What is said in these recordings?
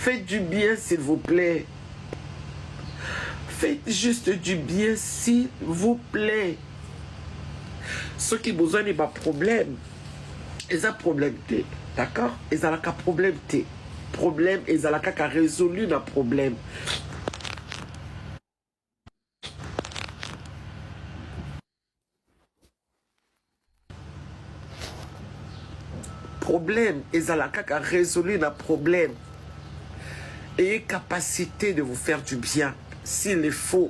Faites du bien, s'il vous plaît. Faites juste du bien, s'il vous plaît. Ceux qui vous ont des problèmes, ils ont problème, d'accord? Ils ont un problème, problème, ils ont un résolu le problème. Problème, ils ont un résolu le problème. Ayez capacité de vous faire du bien, s'il est faux.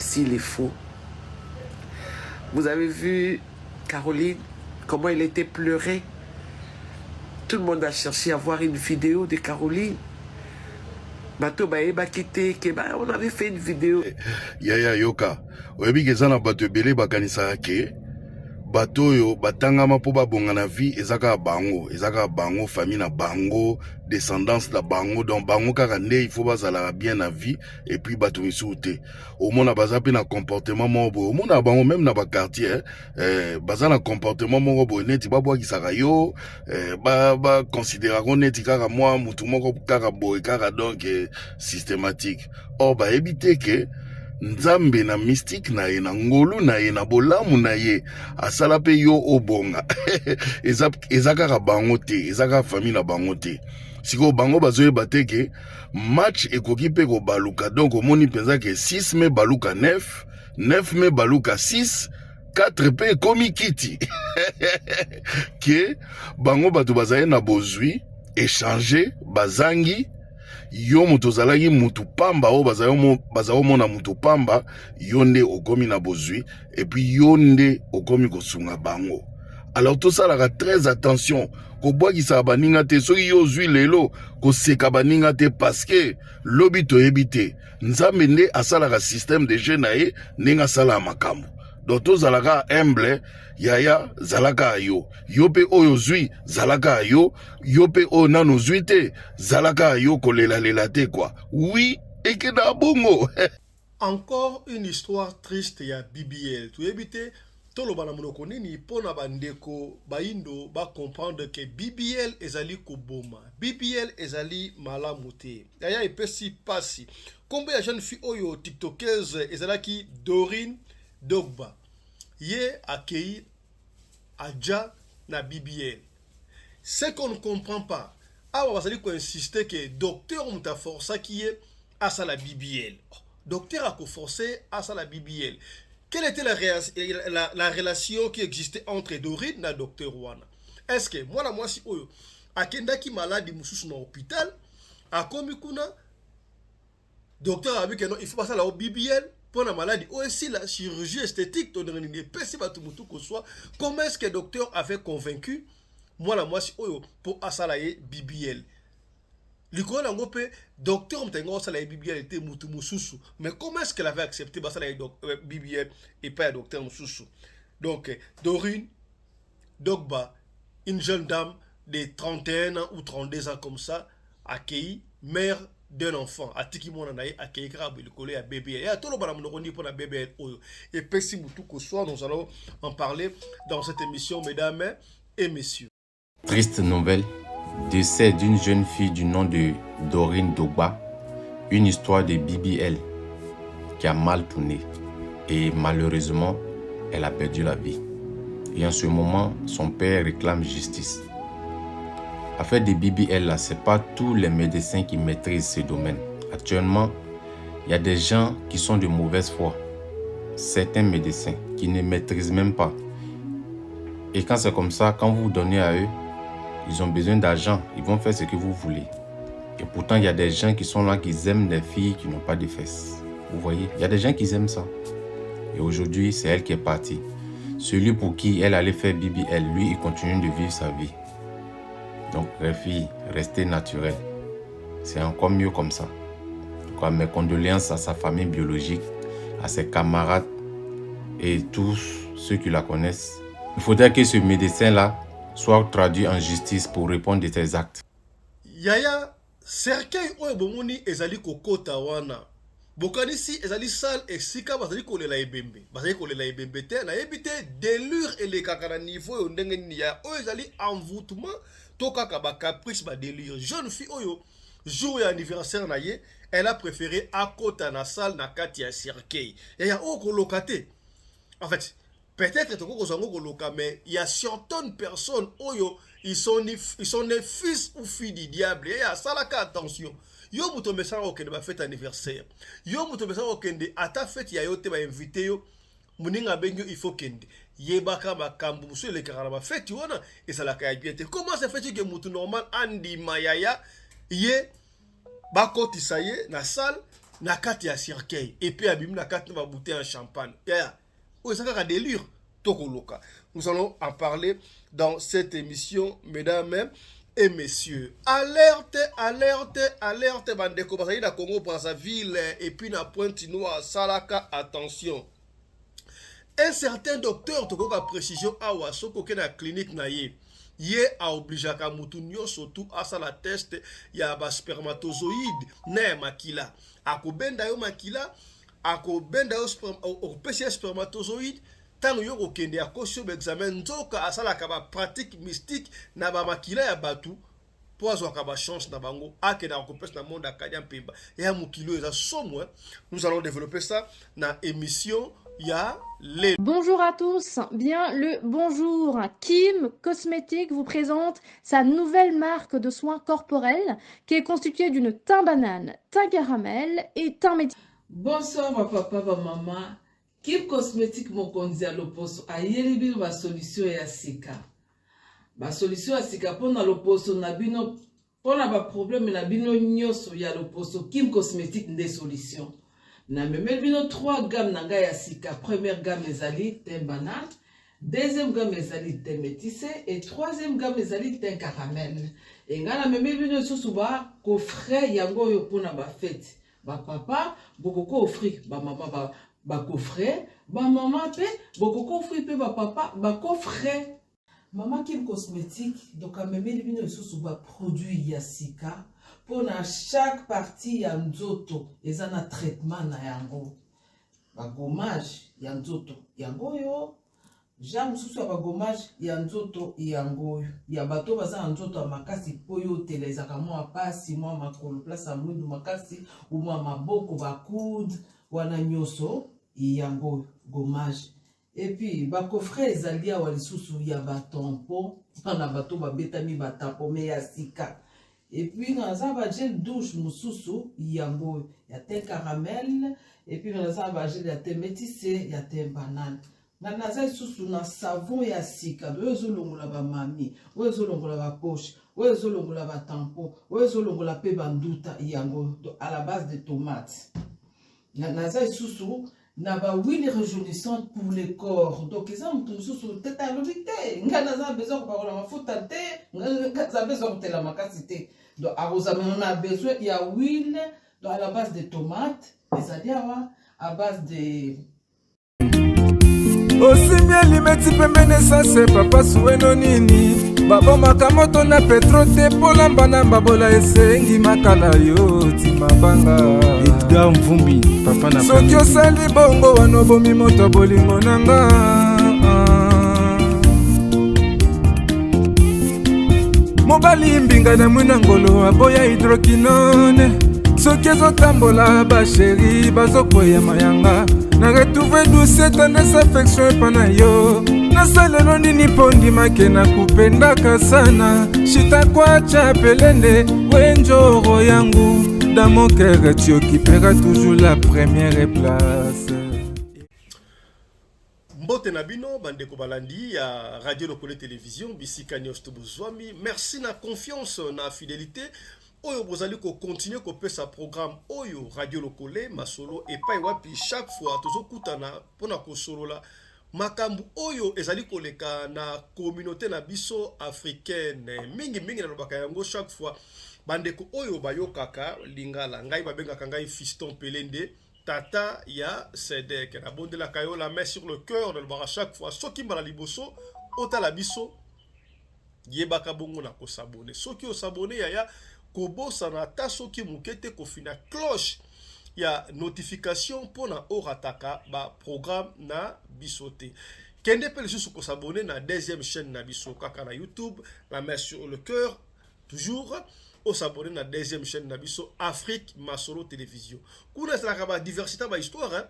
S'il est faux. Vous avez vu Caroline, comment elle était pleurée? Tout le monde a cherché à voir une vidéo de Caroline. Bato Baeba quitté, on avait fait une vidéo. Yaya Yoka, oyebi kezana bato ebele bakanisa ke bato oyo batangama po babonga na vie ezaka bango famille na bango descendance na bango donc bango kaka nde il faut bazala bien na vie et puis bato misusu te omona baza pe na comportement moko boye omona bango même na ba quartier baza na comportement moko boye neti babwakisaka yo ba considérako neti kaka mwa mutu moko kaka boye kaka donc systématique or bayebi te ke Nzambe na mystique na ye na ngolu na ye na bolamu na ye asala pe yo obonga eza kaka bango te eza kaka famille na bango te siko bango bazoyeba te ke match ekoki pe kobaluka donc omoni mpenza ke 6 me baluka 9 me baluka 6 4 pe ekomi kiti ke bango bato bazali na bozwi échanger bazangi yo moto zalaki mutu pamba o bazao mona mutu pamba yo nde okomi na bozwi et puis yo nde okomi kosunga bango alors tout ça la très attention ko bwakisa baninga te soki yo zwi lelo ko seka baninga te parce que lobi to ebite nzambe nde asalaka système de jeu na ye ninga sala makambo donc to zalaka humble yaya zalaka yo yope oyo zwi zalaka yo yope o nano zwi te zalaka yo kolela lela te quoi oui et que na bongo. Encore une histoire triste ya BBL tu ebite toloba na monoko nini pona bandeko baindo ba comprendre que BBL ezali koboma BBL ezali malamu te yaya epesi pasi combien ya jeune fille oyo tiktokeuse ezalaki Dorine Dogba ye accueilli Adja na BBL. Ce qu'on ne comprend pas, on va insister que docteur m'a forcé qui est à ça la BBL. Docteur a forcé à ça la BBL. Quelle était la relation qui existait entre Dorine et docteur Wana? Est-ce que moi si oyo akenda ki malade mususu na hôpital a komi kuna docteur a vu que non il faut passer la BBL pour la maladie aussi la chirurgie esthétique comment est-ce que le docteur avait convaincu moi si oyo pour asalaye BBL l'icône en gros docteur mtengo asalaye BBL était mutu mususu mais comment est-ce qu'elle avait accepté basalaye BBL et pas docteur mususu donc Dorine Dogba une jeune dame de 31 ans ou 32 ans comme ça accueillie mère d'un enfant atiki mona na ye accueilli grave le collé à BBL et à tout le monde nous pour la BBL et pesi mutu ko soir nous allons en parler dans cette émission mesdames et messieurs. Triste nouvelle, décès d'une jeune fille du nom de Dorine Dogba, une histoire de BBL qui a mal tourné et malheureusement elle a perdu la vie et en ce moment son père réclame justice. L'affaire des BBL, là, ce n'est pas tous les médecins qui maîtrisent ce domaine. Actuellement, il y a des gens qui sont de mauvaise foi. Certains médecins qui ne maîtrisent même pas. Et quand c'est comme ça, quand vous donnez à eux, ils ont besoin d'argent. Ils vont faire ce que vous voulez. Et pourtant, il y a des gens qui sont là, qui aiment des filles qui n'ont pas de fesses. Vous voyez, il y a des gens qui aiment ça. Et aujourd'hui, c'est elle qui est partie. Celui pour qui elle allait faire BBL, lui, il continue de vivre sa vie. Donc, les filles, restez naturelles. C'est encore mieux comme ça. Donc, mes condoléances à sa famille biologique, à ses camarades et tous ceux qui la connaissent. Il faudrait que ce médecin-là soit traduit en justice pour répondre de ses actes. Yaya, cercueil oyo bomoni ezali kokota wana. Bokanisi ezali sale esika bazali kolela ebembe. Bazali kolela ebembe te na ebite délure et les kakana niveau ndenge ni ya oyo ezali envoûtement to kaka ba caprice ba délire. Jeune fille oyo jour ya anniversaire na ye, elle a préféré akota na salle na kati ya cercueil. Et ya o kolokate. En fait, peut-être toko kozango koloka, mais il y a certaines personnes oyo ils sont des fils ou filles du diable. Et ya salaka attention. Yo muto mesara okende ba fête anniversaire. Yo muto mesara okende ata fête ya yo te ba invité yo. Muninga benyo il faut kende. Yebaka makambu muso le karaba fête wana esalaka ya bien te. Comment ça fait que mutu normal andi mayaya ye bakotisa ye na salle na kati ya cercueil et puis abimi na kati na bouteille en champagne. Ya. Oh, ça a délire. Tokoloka. Nous allons en parler dans cette émission, mesdames et messieurs. Alerte, alerte, alerte, bandeko. Parce que na Congo, Brazzaville, et puis na Pointe-Noire, Salaka, attention. Un certain docteur, toko ka précision, awa, soko ke na clinique na ye. Ye a obligé à mutu surtout à ça la test, ya ba spermatozoïde, na makila. Ako benda yo makila, ako benda yo PCR spermatozoïde, tant yo okende a kosho examen nzoka asala kaba pratique mystique na ba makila ya batu po azwa kaba chance na bango ake na kopesa na monde akanya mpemba ya mukilo eza somo. Nous allons développer ça na émission ya les. Bonjour à tous, bien le bonjour. Kim Cosmétique vous présente sa nouvelle marque de soins corporels qui est constituée d'une teint banane, teint caramel et teint métis. Bonsoir ma papa, ma maman. Kim Cosmétique mokonzi ya loposo ayeli bino ba solution ya sika. Ba solution ya sika pona loposo na bino pona ba problème na bino nyoso ya loposo Kim Cosmétique nde solution. Na memel bino 3 gammes na nga ya sika. Première gamme ezali teint banane, deuxième gamme ezali teint métissé et troisième gamme ezali teint caramel. Et nga na memel bino susu ba coffret yango yo pona ba fête. Ba papa bokoko offrir ba maman ba coffret, ba maman pe bokoko offrir pe ba papa ba coffret. Maman Kim Cosmétique donc a memeli bino susu ba produit ya sika pour na chaque partie ya nzoto eza na traitement na yango. Ba gommage ya nzoto yango yo jam susu ya ba gommage ya nzoto yango ya bato baza na nzoto ya makasi po yo telezaka mwa pasi mwa makolo place ya mwindu makasi ou mwa maboko ba coude wana nyoso yango gommage. Et puis ba coffret ezali ya lisusu ya ba tampon na bato ba betami ba tampon me ya sika. Et puis naza ba gel douche mususu yango ya teint caramel et puis naza ba gel ya teint métissé ya teint banane. Naza lisusu na savon ya sika oyo ezolongola ba mami, oyo ezolongola ba poche, oyo ezolongola ba tampon, oyo ezolongola pe ba nduta yango à la base de tomates. Naza lisusu na ba huile rajeunissante pour le corps. Donc ils ont tout sous tête à l'obité. Ngana besoin ko ba mafuta te, ngana besoin ko la makasité. Donc on a besoin il y a huile à la base de tomates, c'est-à-dire à base de osimia limeti pembene sase papa sueno nini babomaka moto na petro te polamba na babola esengi makala yo timabanga Edgar Mvumbi papa na soki osali bongo wana obomi moto bolingo nanga mobali mbinga na mwina ngolo aboya hydroquinone soki ezotambola basheri bazokoya mayanga na retrouve douce tendresse affection epana yo nasalelo nini mpo ndimake na kupendaka sana shitakwacha pelende wenjoro yangu dans mon cœur tu occuperas toujours la première place. Mbote na bino bandeko balandi ya Radio Lokole Télévision bisika nyos tobozwami. Merci na confiance na fidélité oyo bozali ko continuer ko pesa programme oyo Radio Lokole masolo epai wapi chaque fois tozokutana pona ko solola makambu oyo ezali koleka na communauté na biso africaine mingi na lobaka yango chaque fois bandeko oyo bayokaka lingala ngai babengaka ngai Fiston Pelende tata ya Sedek na bondela kayo la main sur le cœur de le chaque fois soki mbala liboso otala biso yebaka bongo na ko s'abonner soki o s'abonner ya kobosa na ta soki mukete kofina cloche ya notification pona orataka ba programme na bisote Kende pe lisusu ko s'abonner na deuxième chaîne na biso kaka na YouTube, la main sur le cœur, toujours. Au s'abonner na deuxième chaîne na biso Afrique Masolo Télévision. Kuna c'est la diversité ba histoire hein.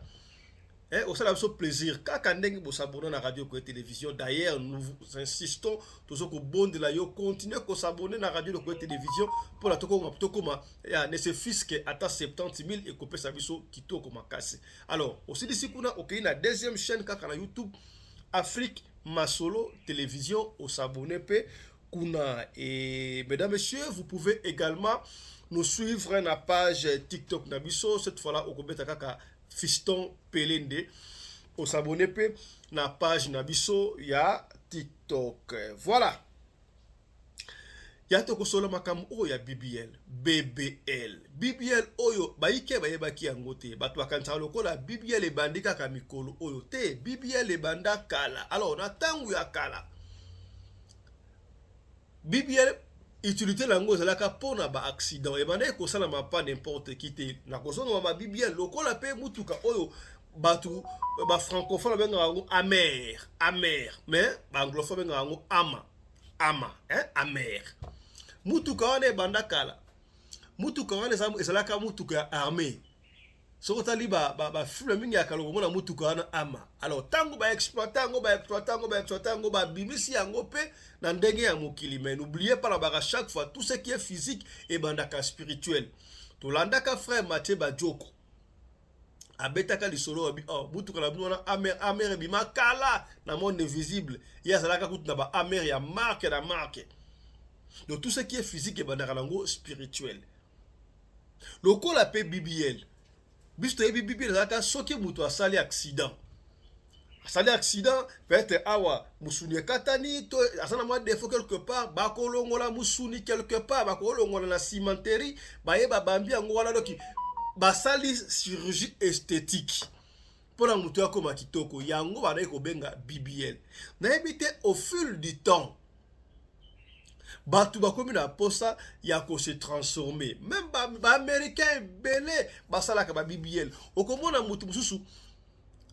Au ça a plaisir. Kaka ndenge bo s'abonner na radio ko télévision. D'ailleurs, nous insistons toujours que bon de la yo continuer ko s'abonner na radio ko télévision pour la toko ma ya ne se fisque ata 70 000 et ko pesa biso kitoko makasi. Alors, aussi d'ici kuna OK na deuxième chaîne kaka na YouTube Afrique Masolo Télévision au s'abonner pe kuna. Et mesdames, messieurs, vous pouvez également nous suivre à la page TikTok Nabiso. Cette fois-là, au Kobeta Kaka Fiston Pelende. Au s'abonner pe na page Nabiso, il y a TikTok. Voilà. Il y a toko solo makamu o ya BBL. BBL oyo baike bayebaki yangote. Batu bakanta lokola BBL e bandika kamikolo oyo te. BBL e banda kala. Alors, na tangu ya kala. BBL utilité lango zalaka pona ba accident. Et banda ko sala ma pas n'importe qui te. Na ko sona ma BBL lokola pe mutuka oyo batu ba francophone benga ngo amer. Mais ba anglophone benga ngo ama, amer. Mutuka wane banda kala. Mutuka wane ezalaka mutuka armée. Soko tali ba film mingi akalo ngona mutuka wana ama. Alors tango ba exploitango ba bimisi yango pe na ndenge ya mokili. Mais n'oubliez pas la chaque fois tout ce qui est physique et bandaka spirituel. To landaka frère Mathieu Badioko. Abetaka lisolo mutuka na bino amer bima kala na monde invisible. Ya zalaka kutu na ba amer ya marque. Donc tout ce qui est physique et bandakalango spirituel. Loko la paix BBL. Bisto BBL zaka soki muto asali accident. Asali accident peut-être awa musuni katani to asana mwa défaut quelque part ba kolongola musuni quelque part ba kolongola na cimenterie ba yeba bambi yango wana doki basali chirurgie esthétique. Pour la muto akoma kitoko yango bana ko benga BBL. Na ebité au fil du temps batu bakomi na posa ya ko se transformer même ba américain belé basalaka ba BBL okomona mutu mususu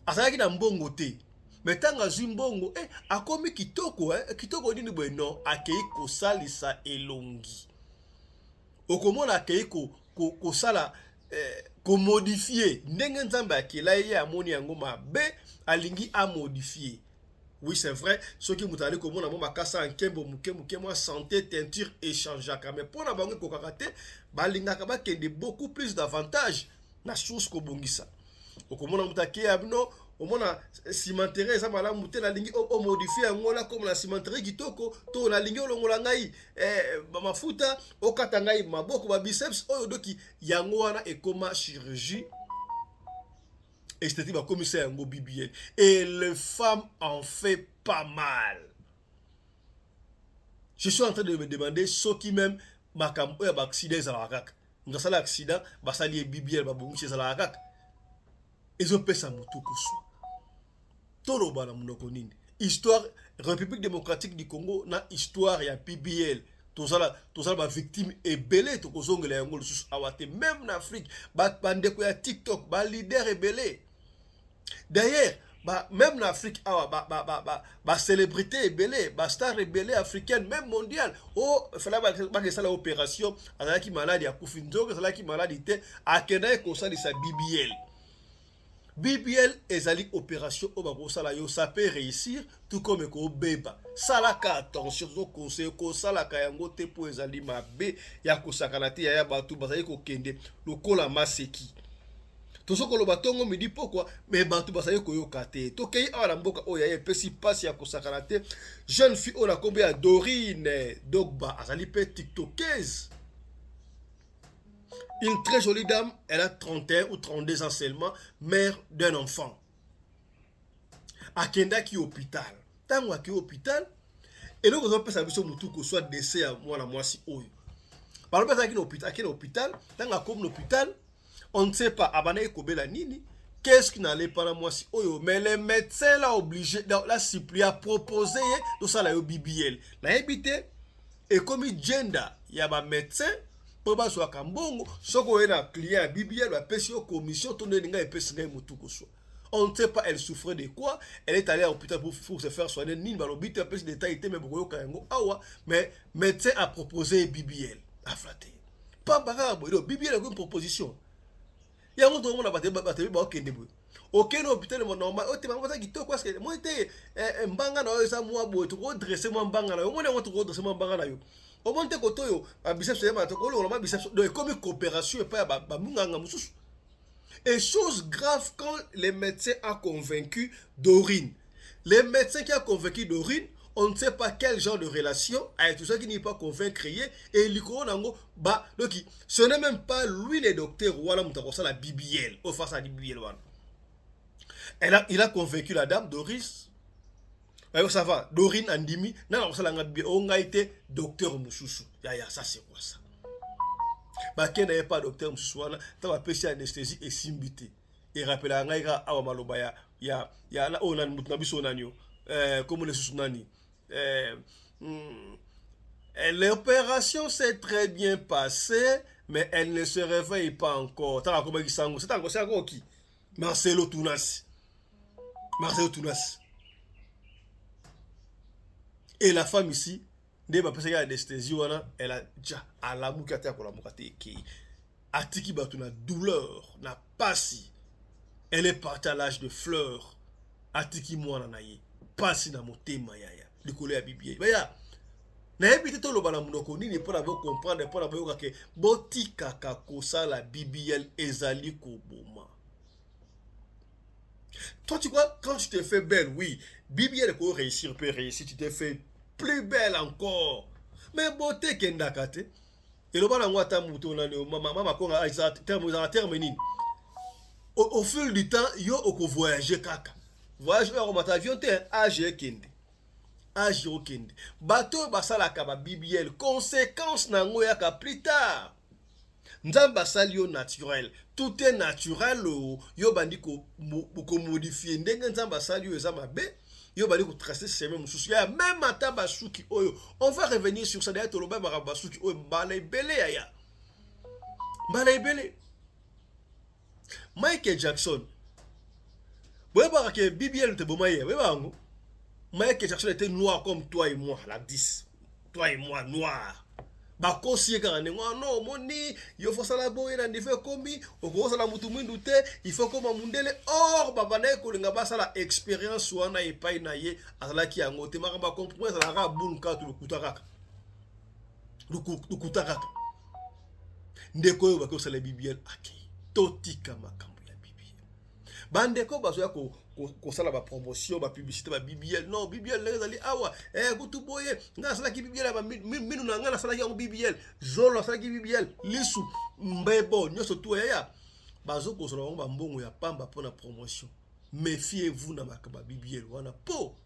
asalaki na mbongo te mais tanga zimbongo akomi kitoko kitoko nini bwe non akei ko salisa elongi okomona akei ko sala ko modifier ndenge nzambe akela ye amoni yango mabe alingi a modifier. Oui, c'est vrai. Ceux qui m'ont dit que mon amour kasa en kembo muke moi santé teinture échangeaka mais pour na bango kokakate balingaka ba kende beaucoup plus d'avantages na chose ko bongisa. Okomona mutake abino omona cimenterie ça mala muté na lingi o modifier ngola comme la cimenterie kitoko to na lingi olongola ngai ba mafuta okata ngai maboko ba biceps oyo doki yango wana ekoma chirurgie esthétique comme c'est un beau BBL et les femmes en fait pas mal. Je suis en train de me demander ce qui même ma campagne ba accident za la kaka. Nga sala accident ba sali BBL ba bongi za la kaka. Ezo pesa mutu kuswa. Tolo bana munoko nini. Histoire République démocratique du Congo na histoire ya BBL. Tozala ba victime et belé to kozongela yango lususu awate même en Afrique ba bandeko ya TikTok ba leader et belé. D'ailleurs, même en Afrique, ba célébrité est belé, ba star est belé africaine, même mondiale. Oh, il fallait que ça l'opération, à qui maladie à Koufinzo, à qui maladie était, à Kenya, qu'on s'en dit ça BBL. BBL est allé opération au Bako Salayo, ça peut réussir, tout comme au Beba. Salaka, attention, au conseil, ko Salaka yango te pour les alliés, ma B, yako sakanate, ya batu, bazayiko kende, le kola maseki. Tout ce que le batongo me dit pourquoi, mais bantu basayo koyoka te. Tokei ala mboka oya ye pesi pasi ya kosakanate. Jeune fille on a combien Dorine Dogba azali pe tiktokeuse. Une très jolie dame, elle a 31 ou 32 ans seulement, mère d'un enfant. Akenda ki hôpital. Tango ki hôpital et donc on peut savoir que mutu ko soit décès à moi la moisi oyo. Par le fait ki hôpital, tango comme l'hôpital on ne sait pas, abane kobela nini, qu'est-ce qui n'allait pas la moisi oyo, mais les médecins l'ont obligé, la supplié à proposer tout ça la BBL. La habité, et comme gender, il y a un médecin, pour pas soit kambongo, ce qu'on a un client BBL, va payer une commission, tout le monde est payé mutu ko soit. On ne sait pas, elle souffrait de quoi. Elle est allée à l'hôpital pour se faire soigner. Ni balobite, un peu de détails, mais beaucoup mais médecin a proposé BBL. A flatté. Pas bagarre, BBL a une proposition. Il y a un autre monde à battre, ok, no hôpital normal. Oh, tu m'as dit que quoi, c'est moi, t'es un banga na ça, moi, boy, tu vas dresser mon banga na. Moi, on va dresser mon banga na yo. Au moins, t'es côté yo, à biceps, c'est ma toko, on a biceps. Donc, comme une coopération et pas munganga musus. Et chose grave quand les médecins ont convaincu Dorine. Les médecins qui ont convaincu Dorine, on ne sait pas quel genre de relation avec tout ça qui n'est pas convaincu et bah donc ce n'est même pas lui le docteur voilà la BBL au face à BBL. Il a convaincu la dame Doris. Ça va, Dorine Andimi, on a été docteur Moussoussou. Ça c'est quoi ça? Bah, qui n'avait pas docteur Moussoussou, tu vas pêcher anesthésie et simbité. Et rappelle à Ngaïra Awamaloba, il y a là, on a Moutnabiso Nanyo, comme le Soussounani. L'opération s'est très bien passée, mais elle ne se réveille pas encore. C'est encore qui? Marcelo Tounas. Marcelo Tounas. Et la femme ici, dès que elle a anesthésie, elle a déjà à la moukate à la moukate qui a tiki batuna douleur, n'a pas si. Elle est partie à l'âge de fleurs. A tiki moi na naye. Pas si na motema yaya. Le collé à Bibi. Baya. Na ebité to lo bana munoko nini pour avoir comprendre pour avoir que botika kakosa la BBL ezali koboma. Toi, tu vois, quand tu te fais belle, oui, BBL peut réussir, tu te fais plus belle encore. Mais beauté kendakate. Et le bana ngwata muto na mama konga aiza termine. Au fil du temps, yo oko voyager kaka. Voyager au avion te age kende. Age kende. Bateau basala kaba BBL conséquence na ngoya ka plus tard. Nzamba salio naturel. Tout est naturel. Yo bandi ko modifier. Ndenge nzamba salio ezama be. Yo bandi ko tracer ces mêmes soucis. Même ata basuki oyo. On va revenir sur ça d'ailleurs toloba basuki oyo mbala ibele ya. Mbala ibele. Michael Jackson. Vous voyez que BBL te bomaye. Vous voyez Michael Jackson était noir comme toi et moi, la 10. Toi et moi, noir. Bah, conseiller quand non, moni, il faut ça la boye, il faut comme au gros ça la mutumindu te, il faut comme mundele. Or, babane ko lenga ba ça la expérience wana et pas naye, ala ki angote maramba comprendre ça la bunka tu le kutaraka. Le kutaraka. Ndeko yo ba ko ça la BBL aki. Totika makambo ya BBL. Bandeko bazoya ko sala ba promotion ba publicité ba BBL non BBL les ali awa kutu boye nga sala ki BBL ba minu na nga sala ki BBL zolo sala ki BBL lisu mbebo nyoso tu ya bazo ko sala ba mbongo ya pamba pona promotion. Méfiez-vous na makaba BBL wana po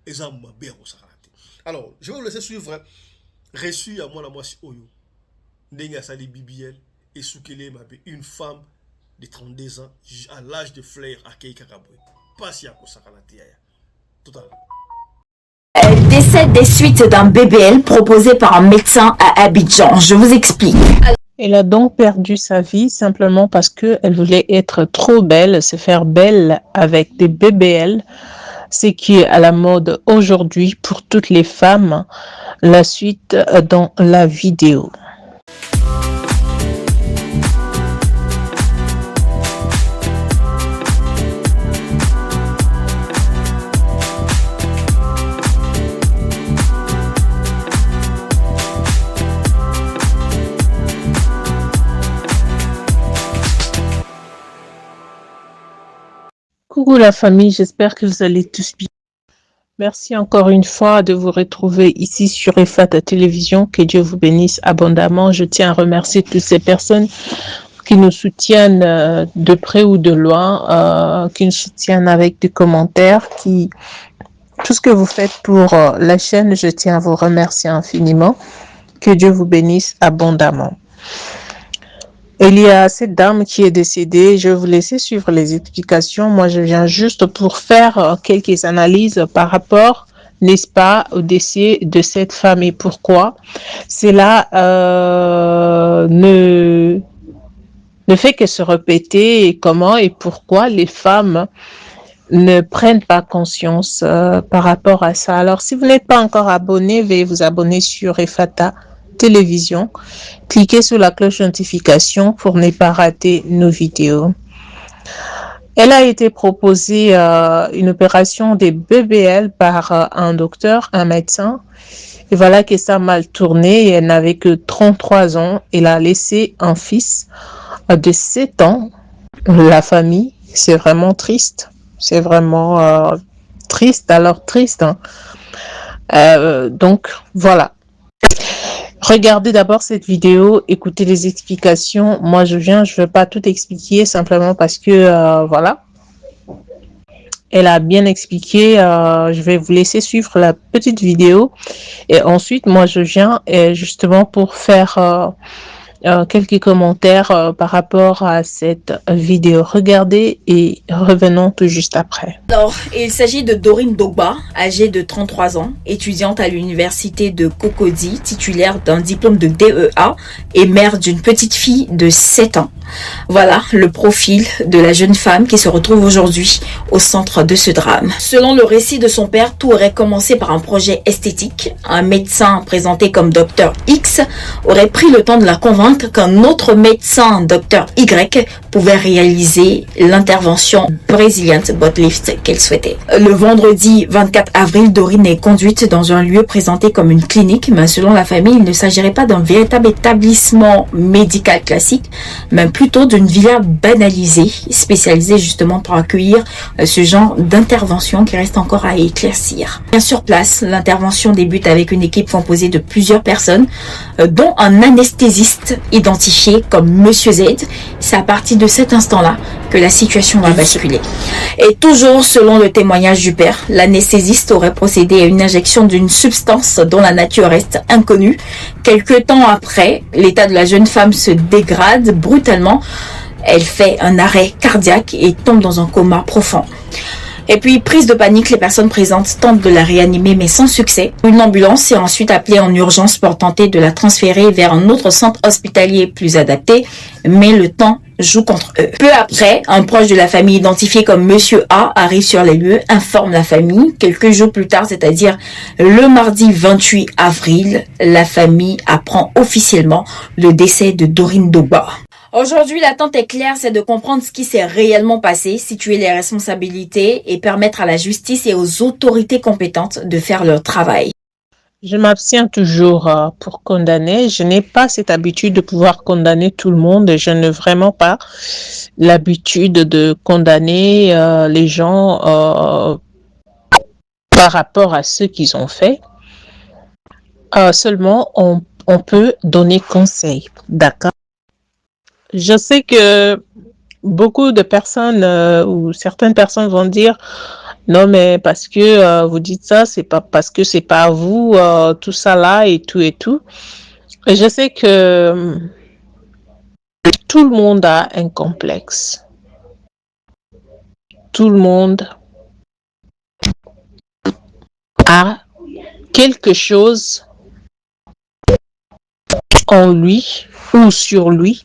ezamba bero sarate. Alors je vais vous laisser suivre reçu à moi la moisi oyo ndenga sali BBL et soukele ma une femme de 32 ans à l'âge de fleur à Keikakaboy. Elle décède des suites d'un BBL proposé par un médecin à Abidjan. Je vous explique. Elle a donc perdu sa vie simplement parce qu'elle voulait être trop belle, se faire belle avec des BBL, ce qui est à la mode aujourd'hui pour toutes les femmes. La suite dans la vidéo. Coucou la famille, j'espère que vous allez tous bien. Merci encore une fois de vous retrouver ici sur EFATA Télévision. Que Dieu vous bénisse abondamment. Je tiens à remercier toutes ces personnes qui nous soutiennent de près ou de loin, qui nous soutiennent avec des commentaires, tout ce que vous faites pour la chaîne, je tiens à vous remercier infiniment. Que Dieu vous bénisse abondamment. Il y a cette dame qui est décédée. Je vais vous laisser suivre les explications. Moi, je viens juste pour faire quelques analyses par rapport, n'est-ce pas, au décès de cette femme et pourquoi. Cela ne fait que se répéter et comment et pourquoi les femmes ne prennent pas conscience par rapport à ça. Alors, si vous n'êtes pas encore abonné, veuillez vous abonner sur Efata Télévision. Cliquez sur la cloche de notification pour ne pas rater nos vidéos. Elle a été proposée une opération des BBL par un docteur, un médecin. Et voilà que ça a mal tourné et elle n'avait que 33 ans. Elle a laissé un fils de 7 ans. La famille, c'est vraiment triste. C'est vraiment triste, alors triste. Hein. Donc, voilà. Regardez d'abord cette vidéo, écoutez les explications. Moi, je ne vais pas tout expliquer simplement parce que, voilà. Elle a bien expliqué. Je vais vous laisser suivre la petite vidéo. Et ensuite, moi, je viens justement pour faire quelques commentaires par rapport à cette vidéo. Regardez et revenons tout juste après. Alors, il s'agit de Dorine Dogba, âgée de 33 ans, étudiante à l'université de Cocody, titulaire d'un diplôme de DEA et mère d'une petite fille de 7 ans. Voilà le profil de la jeune femme qui se retrouve aujourd'hui au centre de ce drame. Selon le récit de son père, tout aurait commencé par un projet esthétique. Un médecin présenté comme Dr X aurait pris le temps de la convaincre qu'un autre médecin, Dr Y, pouvait réaliser l'intervention brésilienne butt lift qu'elle souhaitait. Le vendredi 24 avril, Dorine est conduite dans un lieu présenté comme une clinique, mais selon la famille, il ne s'agirait pas d'un véritable établissement médical classique, mais plutôt d'une villa banalisée, spécialisée justement pour accueillir ce genre d'intervention qui reste encore à éclaircir. Bien sur place, l'intervention débute avec une équipe composée de plusieurs personnes, dont un anesthésiste identifié comme Monsieur Z. C'est à partir de cet instant-là que la situation va basculer. Et toujours selon le témoignage du père, l'anesthésiste aurait procédé à une injection d'une substance dont la nature reste inconnue. Quelque temps après, l'état de la jeune femme se dégrade brutalement. Elle fait un arrêt cardiaque et tombe dans un coma profond. Et puis, prise de panique, les personnes présentes tentent de la réanimer, mais sans succès. Une ambulance est ensuite appelée en urgence pour tenter de la transférer vers un autre centre hospitalier plus adapté, mais le temps joue contre eux. Peu après, un proche de la famille identifié comme Monsieur A arrive sur les lieux, informe la famille. Quelques jours plus tard, c'est-à-dire le mardi 28 avril, la famille apprend officiellement le décès de Dorine Dogba. Aujourd'hui, l'attente est claire, c'est de comprendre ce qui s'est réellement passé, situer les responsabilités et permettre à la justice et aux autorités compétentes de faire leur travail. Je m'abstiens toujours pour condamner. Je n'ai pas cette habitude de pouvoir condamner tout le monde. Je n'ai vraiment pas l'habitude de condamner les gens par rapport à ce qu'ils ont fait. Seulement, on peut donner conseil. D'accord? Je sais que beaucoup de personnes ou certaines personnes vont dire non, mais parce que vous dites ça, c'est pas parce que c'est pas vous, tout ça là et tout et tout. Et je sais que tout le monde a un complexe. Tout le monde a quelque chose en lui ou sur lui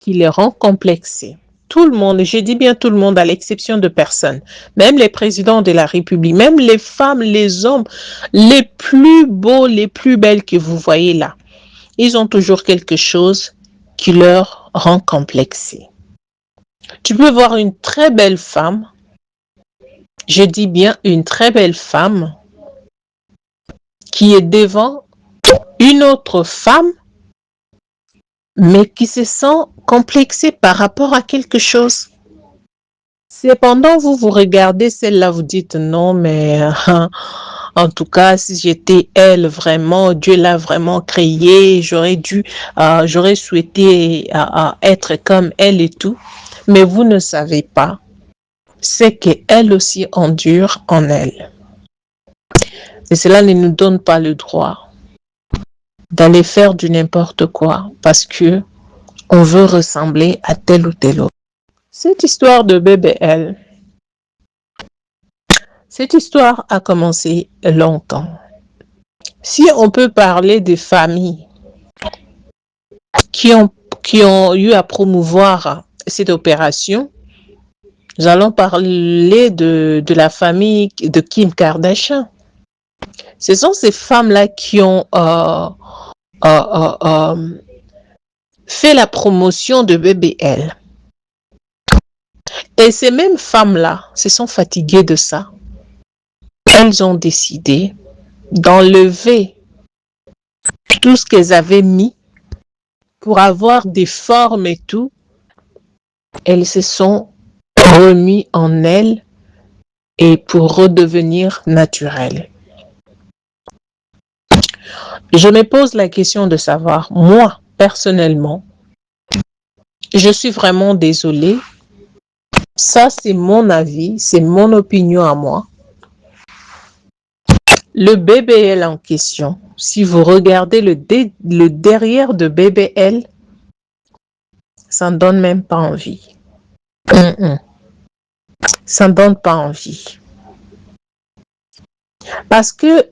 qui les rend complexés. Tout le monde, je dis bien tout le monde, à l'exception de personne, même les présidents de la République, même les femmes, les hommes, les plus beaux, les plus belles que vous voyez là, ils ont toujours quelque chose qui leur rend complexés. Tu peux voir une très belle femme, je dis bien une très belle femme, qui est devant une autre femme, mais qui se sent complexée par rapport à quelque chose. Cependant, vous regardez celle-là, vous dites non, mais en tout cas, si j'étais elle vraiment, Dieu l'a vraiment créée, j'aurais souhaité être comme elle et tout. Mais vous ne savez pas, c'est qu'elle aussi endure en elle. Et cela ne nous donne pas le droit d'aller faire du n'importe quoi parce que on veut ressembler à tel ou tel autre. Cette histoire de BBL, cette histoire a commencé longtemps. Si on peut parler des familles qui ont eu à promouvoir cette opération, Nous allons parler de la famille de Kim Kardashian. Ce sont ces femmes-là qui ont fait la promotion de BBL. Et ces mêmes femmes-là se sont fatiguées de ça. Elles ont décidé d'enlever tout ce qu'elles avaient mis pour avoir des formes et tout. Elles se sont remis en elles et pour redevenir naturelles. Je me pose la question de savoir, moi, personnellement, je suis vraiment désolée. Ça, c'est mon avis, c'est mon opinion à moi. Le BBL en question, si vous regardez le derrière de BBL, ça ne donne même pas envie. Ça ne donne pas envie. Parce que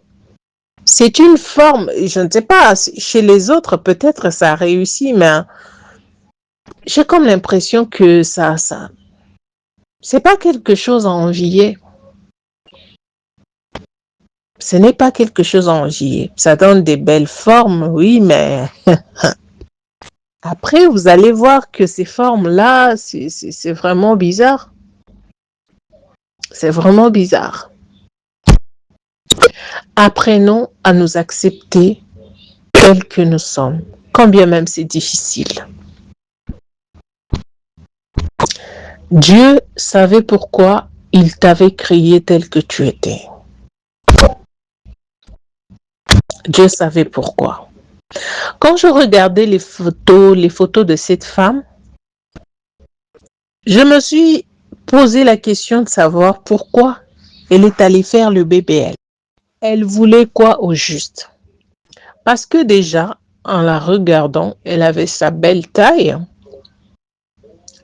c'est une forme, je ne sais pas, chez les autres, peut-être ça a réussi, mais j'ai comme l'impression que ça, c'est pas quelque chose à envier. Ce n'est pas quelque chose à envier. Ça donne des belles formes, oui, mais après, vous allez voir que ces formes-là, c'est vraiment bizarre. C'est vraiment bizarre. Apprenons à nous accepter tels que nous sommes, quand bien même c'est difficile. Dieu savait pourquoi il t'avait créé tel que tu étais. Dieu savait pourquoi. Quand je regardais les photos de cette femme, je me suis posé la question de savoir pourquoi elle est allée faire le BBL. Elle voulait quoi au juste? Parce que déjà, en la regardant, elle avait sa belle taille.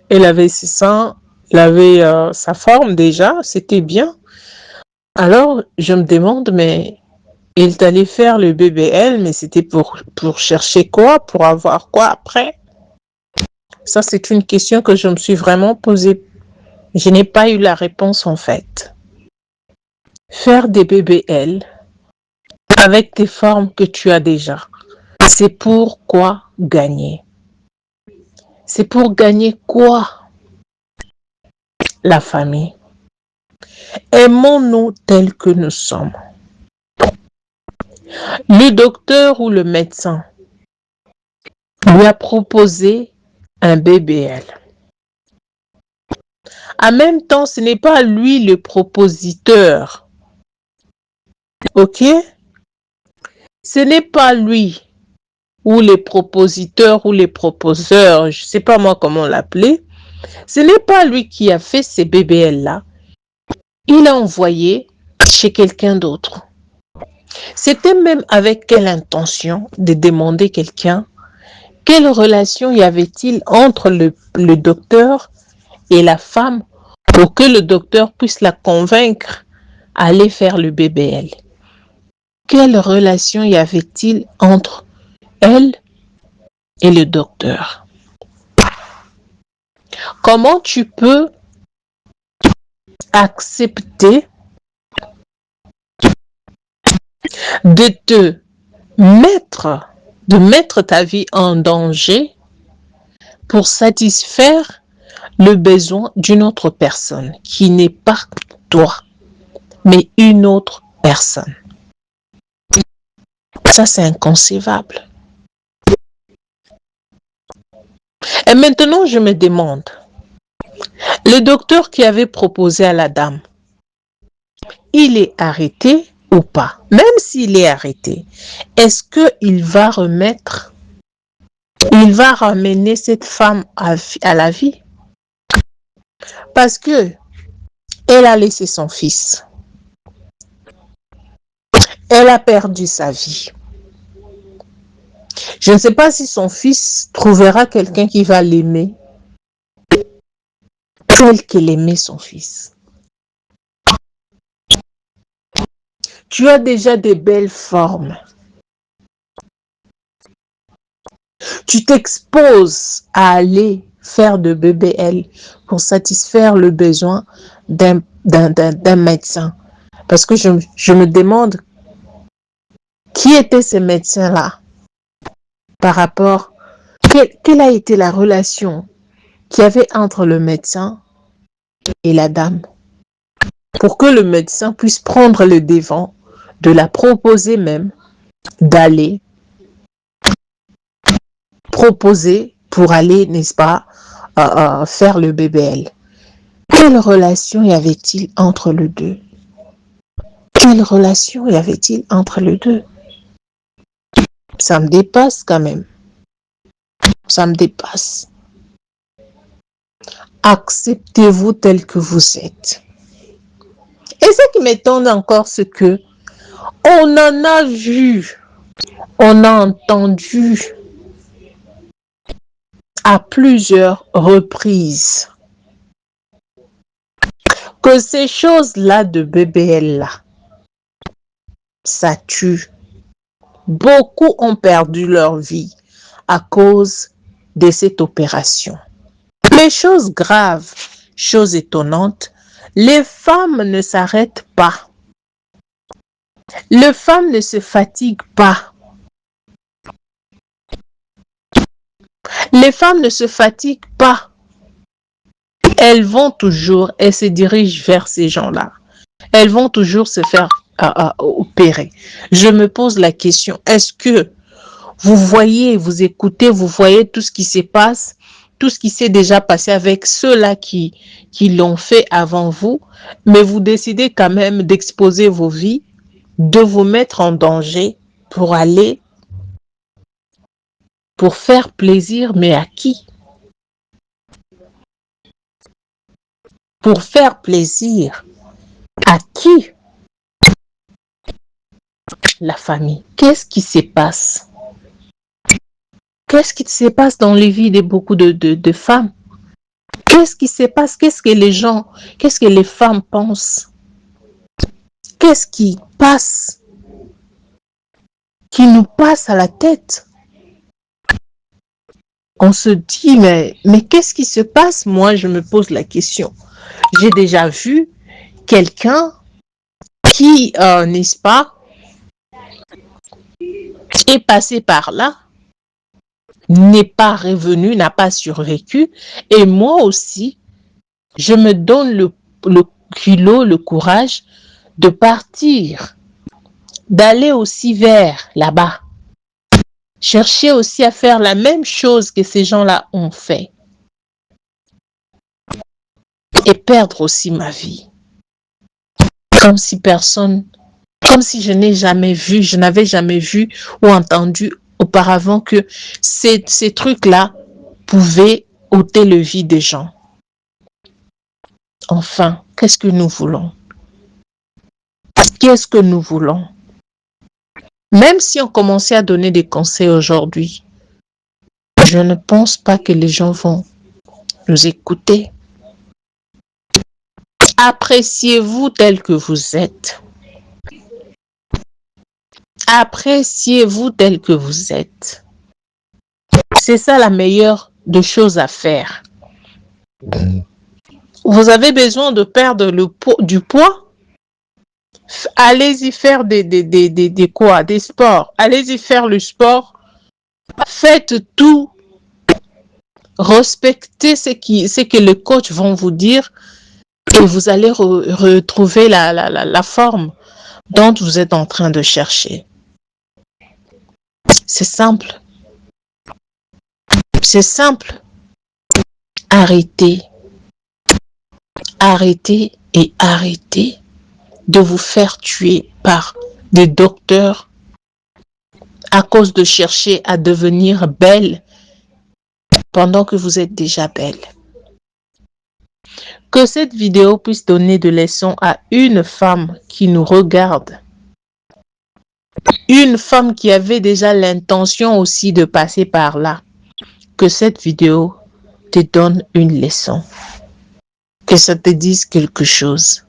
Elle avait ses seins, elle avait sa forme déjà, c'était bien. Alors, je me demande, mais il est allé faire le BBL, mais c'était pour chercher quoi? Pour avoir quoi après? Ça, c'est une question que je me suis vraiment posée. Je n'ai pas eu la réponse en fait. Faire des BBL avec des formes que tu as déjà, c'est pour quoi gagner? C'est pour gagner quoi? La famille. Aimons-nous tels que nous sommes. Le docteur ou le médecin lui a proposé un BBL. En même temps, ce n'est pas lui le propositeur. Ok? Ce n'est pas lui ou les propositeurs ou les proposeurs, je ne sais pas moi comment l'appeler. Ce n'est pas lui qui a fait ces BBL-là. Il a envoyé chez quelqu'un d'autre. C'était même avec quelle intention de demander quelqu'un? Quelle relation y avait-il entre le docteur et la femme pour que le docteur puisse la convaincre à aller faire le BBL? Quelle relation y avait-il entre elle et le docteur? Comment tu peux accepter de mettre ta vie en danger pour satisfaire le besoin d'une autre personne qui n'est pas toi, mais une autre personne? Ça, c'est inconcevable. Et maintenant, je me demande, le docteur qui avait proposé à la dame, il est arrêté ou pas? Même s'il est arrêté, est-ce qu'il va ramener cette femme à la vie? Parce que elle a laissé son fils. Elle a perdu sa vie. Je ne sais pas si son fils trouvera quelqu'un qui va l'aimer tel qu'il aimait son fils. Tu as déjà des belles formes. Tu t'exposes à aller faire de BBL pour satisfaire le besoin d'un médecin. Parce que je me demande qui étaient ces médecins-là par rapport, quelle a été la relation qu'il y avait entre le médecin et la dame pour que le médecin puisse prendre le devant de la proposer même d'aller proposer pour aller, n'est-ce pas, faire le BBL. Quelle relation y avait-il entre les deux? Quelle relation y avait-il entre les deux? Ça me dépasse quand même. Ça me dépasse. Acceptez-vous tel que vous êtes. Et ce qui m'étonne encore, c'est que on en a vu, on a entendu à plusieurs reprises que ces choses-là de BBL-là, ça tue. Beaucoup ont perdu leur vie à cause de cette opération. Les choses graves, choses étonnantes, les femmes ne s'arrêtent pas. Les femmes ne se fatiguent pas. Les femmes ne se fatiguent pas. Elles vont toujours, elles se dirigent vers ces gens-là. Elles vont toujours se faire opérer. Je me pose la question, est-ce que vous voyez, vous écoutez, vous voyez tout ce qui se passe, tout ce qui s'est déjà passé avec ceux-là qui l'ont fait avant vous, mais vous décidez quand même d'exposer vos vies, de vous mettre en danger pour aller, pour faire plaisir, mais à qui? Pour faire plaisir à qui? La famille. Qu'est-ce qui se passe? Qu'est-ce qui se passe dans les vies de beaucoup de femmes? Qu'est-ce qui se passe? Qu'est-ce que les gens, qu'est-ce que les femmes pensent? Qu'est-ce qui passe? Qui nous passe à la tête? On se dit, mais qu'est-ce qui se passe? Moi, je me pose la question. J'ai déjà vu quelqu'un qui, n'est-ce pas, est passé par là, n'est pas revenu, n'a pas survécu. Et moi aussi, je me donne le culot, le courage de partir, d'aller aussi vers là-bas. Chercher aussi à faire la même chose que ces gens-là ont fait. Et perdre aussi ma vie. Comme si je n'ai jamais vu, je n'avais jamais vu ou entendu auparavant que ces trucs-là pouvaient ôter le vie des gens. Enfin, qu'est-ce que nous voulons? Qu'est-ce que nous voulons? Même si on commençait à donner des conseils aujourd'hui, je ne pense pas que les gens vont nous écouter. Appréciez-vous tel que vous êtes. Appréciez-vous tel que vous êtes. C'est ça la meilleure des choses à faire. Vous avez besoin de perdre du poids? Allez-y faire des sports. Allez-y faire le sport. Faites tout. Respectez ce que les coachs vont vous dire et vous allez retrouver la forme dont vous êtes en train de chercher. C'est simple. C'est simple. Arrêtez. Arrêtez et arrêtez de vous faire tuer par des docteurs à cause de chercher à devenir belle pendant que vous êtes déjà belle. Que cette vidéo puisse donner de leçons à une femme qui nous regarde. Une femme qui avait déjà l'intention aussi de passer par là. Que cette vidéo te donne une leçon. Que ça te dise quelque chose.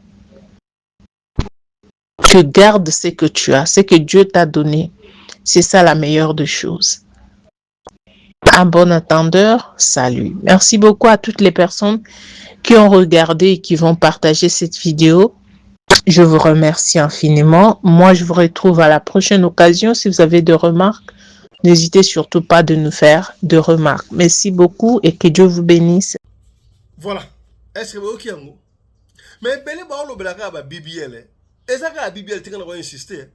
Que garde ce que tu as, ce que Dieu t'a donné. C'est ça la meilleure des choses. un bon attendeur, salut. Merci beaucoup à toutes les personnes qui ont regardé et qui vont partager cette vidéo. Je vous remercie infiniment. Moi, je vous retrouve à la prochaine occasion. Si vous avez des remarques, n'hésitez surtout pas de nous faire de remarques. Merci beaucoup et que Dieu vous bénisse. Voilà. Est-ce que vous avez mais belé ba olo belaka ba BBL ezaka BBL tika na insister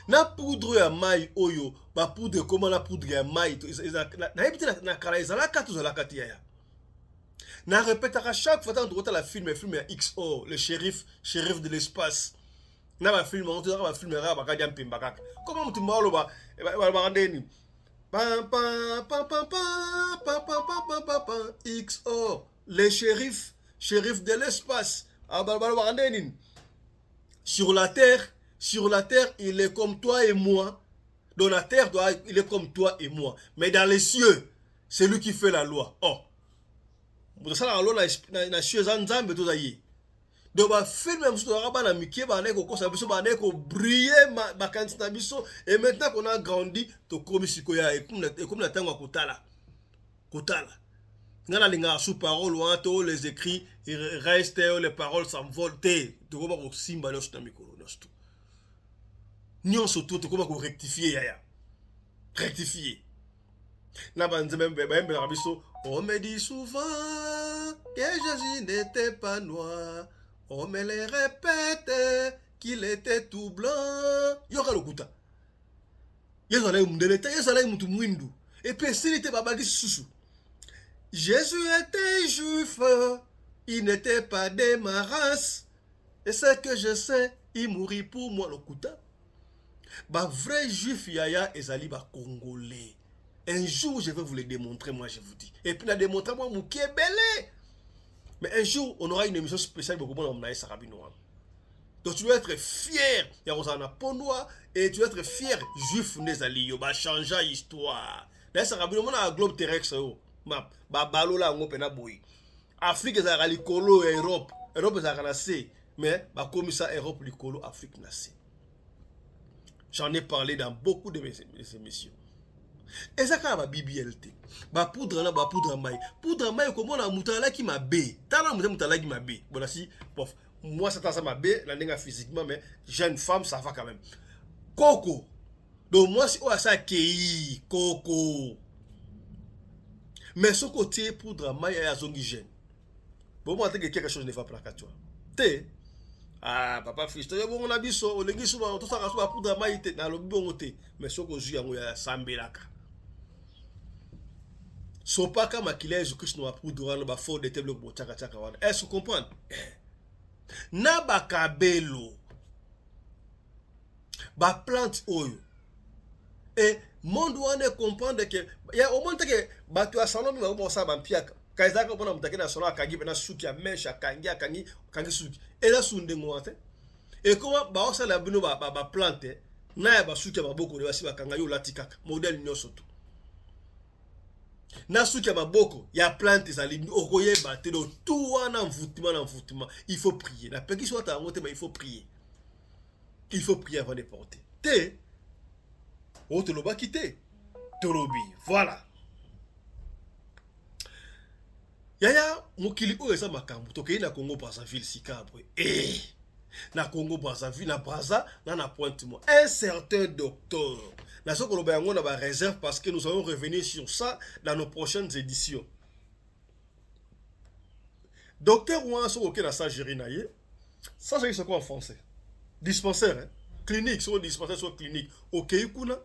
na poudre ya mai oyo ba poudre comment la poudre ya mai na ebiti na kala ezalaka to zalaka tia ya na répète à chaque fois quand on la film ya XO le shérif de l'espace na ba film on ba film ra ba kadia mpimba kaka comment mutu ba olo ba ndeni pam pam pam pam pam pam pam XO le shérif de l'espace. Sur la terre, il est comme toi et moi. Dans la terre, il est comme toi et moi. Mais dans les cieux, c'est lui qui fait la loi. Oh. Ça la loi na cieux nzambe to zayi. Donc ba film même sur raba na mikie ba neko ko sabiso ba neko briller ba kantina biso et maintenant qu'on a grandi to komi sikoya et comme na tango kotala. Ngana linga sous parole ou les écrits il reste les paroles s'envolent to ko ba ko simba no sta mikolo no sto nyon surtout to ko ba ko rectifier na banze même rabiso on me dit souvent que Jésus n'était pas noir, on me le répète qu'il était tout blanc. Yoka lokuta yezala mundeleta yezala mutu mwindu et puis s'il était babadi susu. Jésus était juif, il n'était pas de ma race. Et ce que je sais, il mourit pour moi le kuta. Bah vrai juif yaya ezali ba congolais. Un jour je vais vous le démontrer, moi je vous dis. Et puis la démontrer moi mouké belé. Mais un jour on aura une émission spéciale pour comment on a Sarabino. Donc tu dois être fier Yarosana Pondoa et tu dois être fier juif nezali yo ba changer histoire. Là Sarabino on a globe terrestre yo. Ba balola ngo pena boy. Afrique ezaka likolo Europe ezaka na C mais ba komisa Europe likolo Afrique na C. J'en ai parlé dans beaucoup de mes émissions. Ezaka ba BBLT. Ba poudre mai. Poudre mai comme na mutala ki mabe. Tala mutala ki mabe. Bon si pof moi ça ça mabe la ndenga physiquement mais jeune femme ça va quand même. Coco. Donc moi si o ça kei coco. Mais ce côté poudre mai ya zongi jeune. Bon moi quelque chose ne va pas toi. Té ah papa fils to bon na biso olengi soba to saka soba poudre mai te na lobi bongo te mais soko zu yango ya sambelaka. Sopaka makila Jésus Christ no poudre no ba fort de table bo chaka wana. Est-ce que vous comprenez? Na ba kabelo ba plante oyo et monde wane comprendre que ya au moins que ba tu asalo mi ba ça ba mpiaka kaizaka mpona mutake na solo akangi na suki ya mesha kangi suki ela sunde ngwate et comment ba osala bino ba plante na ya ba suki ya maboko de basi bakanga yo latikaka modèle nyoso to na suki ya maboko ya plante ezali okoye ba te do tout wana mvutima il faut prier la peki soit ta ngote mais il faut prier avant de porter te o te lo ba quitter torobi voilà. Yaya mokili o eza makambo tokei na Congo Brazzaville sikabwe na Congo Brazzaville na Brazza na Pointe-Noire un certain docteur na soko loba yango na ba réserve parce que nous allons revenir sur ça dans nos prochaines éditions. Docteur ou un soko ke na Sageri na ye ça c'est quoi en français dispensaire hein? Clinique sur dispensaire sur clinique OK kuna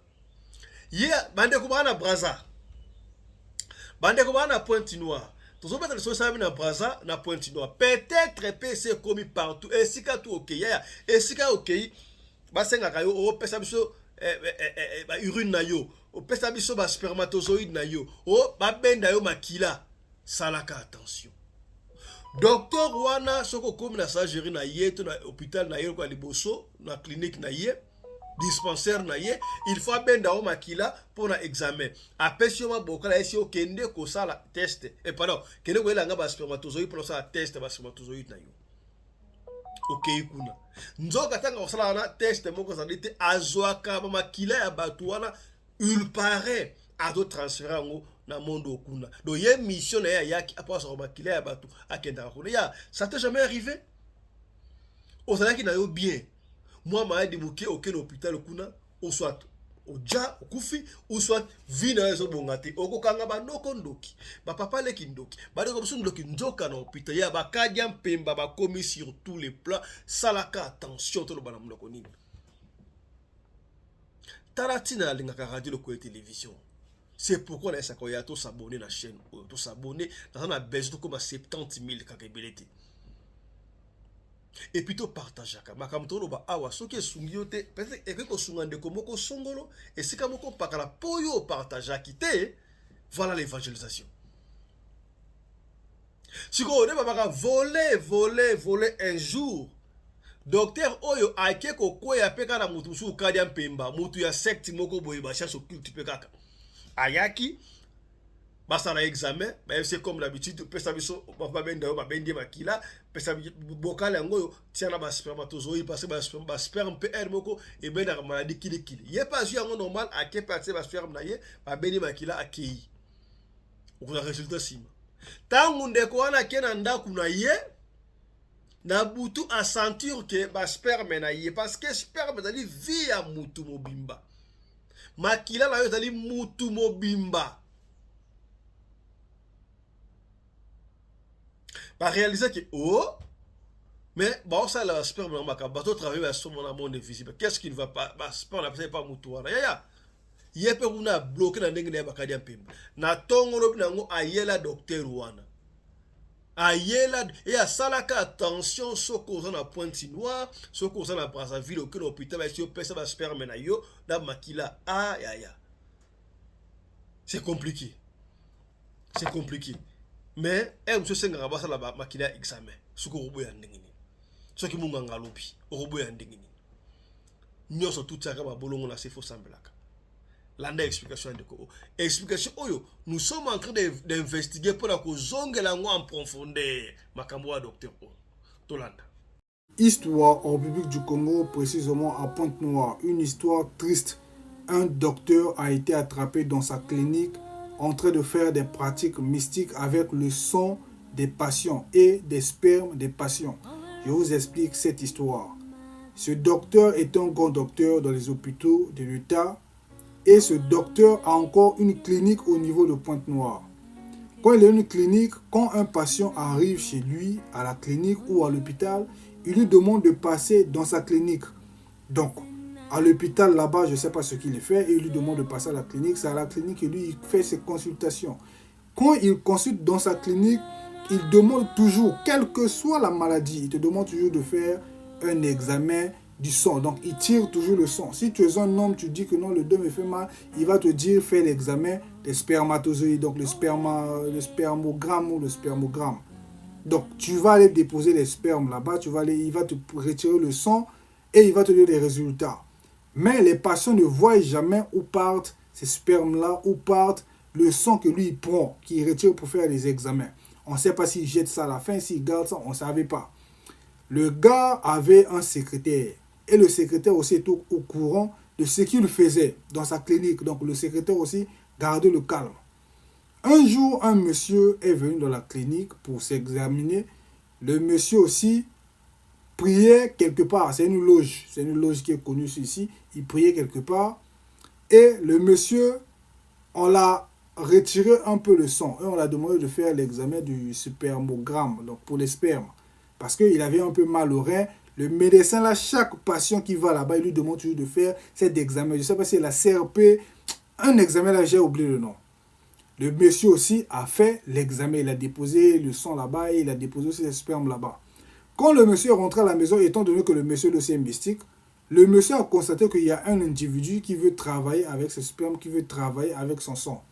ye bande ko bana Brazza bande ko bana Pointe-Noire. Tous les gens qui na Brazza na Pointe-Noire peut-être PC commis partout et si ka tout OK ya et si ka OK ba senga ka yo o pesa biso ba urine na yo o pesa biso ba spermatozoïde na yo o ba benda yo makila salaka attention docteur wana soko comme na Sageri na ye to na hôpital na ye ko liboso na clinique na ye dispensaire na ye il faut benda o makila pour un examen apesi ma bokala esi o kende ko sala test et pardon kende ko elanga ba spermatozoïde pour ça test ba spermatozoïde na yo OK kuna nzoka tanga osala na test moko za dite azwaka ba makila ya batu wana il paraît azo transférer yango na monde okuna. Donc il y a une mission na yaki après ça makila ya bato akenda kuna. Ya ça t'est jamais arrivé? Ozalaki na yo bien. Moi maadi muke aucun hôpital kuna ou soit oja okufi ou soit vie na zo bongati okokanga bandoko ndoki ba papa leki ndoki ba de comme ndoki nzoka na hôpital ya ba kadia mpemba ba commis sur tous les plans salaka attention to lo bana mundoko nini taratina lingaka radio ko télévision. C'est pourquoi on a ya to s'abonner na chaîne to s'abonner dans un besoin comme 70 000 kakebelete. Et puis to partage ka makamto ba awa soki sungiote peut-être et que sungande komoko songolo et si kamoko pakala poyo partage kité voilà l'évangélisation. Si ko ne ba voler un jour docteur oyo ake ko koya peka na mutu su kadia mpemba mutu ya secte moko boye ba cherche occulte peka ayaki basa na examen mais c'est comme d'habitude pesa biso ba benda ba bendi makila pesa bokala yango tiana ba spermatozoïde parce que ba sperme peut être moko et ben na maladie kili yé pas ju yango normal ake partir ba sperme na ye ba bendi makila akei on a résultat sim tangu ndeko wana kena ndaku na ye na butu a sentir que ba sperme na ye parce que sperme dali vie ya mutu mobimba makila na yo dali mutu mobimba ba réaliser que oh mais bon ça la sperme na maka bato travailler sur mon monde invisible qu'est-ce qui ne va pas ba sperme na pas mutu wana ya yepe kuna bloquer na ndenge na bakadi mpemba na tongolo binango ayela docteur wana ayela et à salaka attention soko za na pointe noire soko za na Brazzaville au hôpital ba si pesa ba sperme na yo na makila ya c'est compliqué mais monsieur senga ba sala ba makila examen soko robo ya ndenge ni soki munga ngalobi robo ya ndenge ni nyoso tout ça ka ba bolongo na se faux semblaka l'anda explication de ko explication oyo nous sommes en train d'investiguer pour la kozongela ngo en profondeur makambo wa docteur Tolanda. Histoire en République du Congo, précisément à Pointe-Noire, une histoire triste. Un docteur a été attrapé dans sa clinique en train de faire des pratiques mystiques avec le sang des patients et des spermes des patients. Je vous explique cette histoire. Ce docteur est un grand docteur dans les hôpitaux de l'État. Et ce docteur a encore une clinique au niveau de Pointe-Noire. Quand il a une clinique, quand un patient arrive chez lui, à la clinique ou à l'hôpital, il lui demande de passer dans sa clinique. Donc, à l'hôpital là-bas, je ne sais pas ce qu'il fait, et il lui demande de passer à la clinique. C'est à la clinique que lui, il fait ses consultations. Quand il consulte dans sa clinique, il demande toujours, quelle que soit la maladie, il te demande toujours de faire un examen du sang. Donc, il tire toujours le sang. Si tu es un homme, tu dis que non, le dos me fait mal, il va te dire, fais l'examen des spermatozoïdes, donc le spermogramme ou le spermogramme. Donc, tu vas aller déposer les spermes là-bas, il va te retirer le sang et il va te donner les résultats. Mais les patients ne voient jamais où partent ces spermes-là, où partent le sang que lui il prend, qu'il retire pour faire les examens. On ne sait pas s'il jette ça à la fin, s'il garde ça, on ne savait pas. Le gars avait un secrétaire. Et le secrétaire aussi est au courant de ce qu'il faisait dans sa clinique. Donc le secrétaire aussi gardait le calme. Un jour, un monsieur est venu dans la clinique pour s'examiner. Le monsieur aussi priait quelque part. C'est une loge qui est connue ici. Il priait quelque part. Et le monsieur, on l'a retiré un peu le sang. Et on l'a demandé de faire l'examen du spermogramme, donc pour les spermes. Parce qu'il avait un peu mal au rein. Le médecin, là, chaque patient qui va là-bas, il lui demande toujours de faire cet examen. Je ne sais pas si c'est la CRP. Un examen, là, j'ai oublié le nom. Le monsieur aussi a fait l'examen. Il a déposé le sang là-bas et il a déposé aussi les spermes là-bas. Quand le monsieur est rentré à la maison, étant donné que le monsieur aussi est mystique, le monsieur a constaté qu'il y a un individu qui veut travailler avec ses spermes, qui veut travailler avec son sang.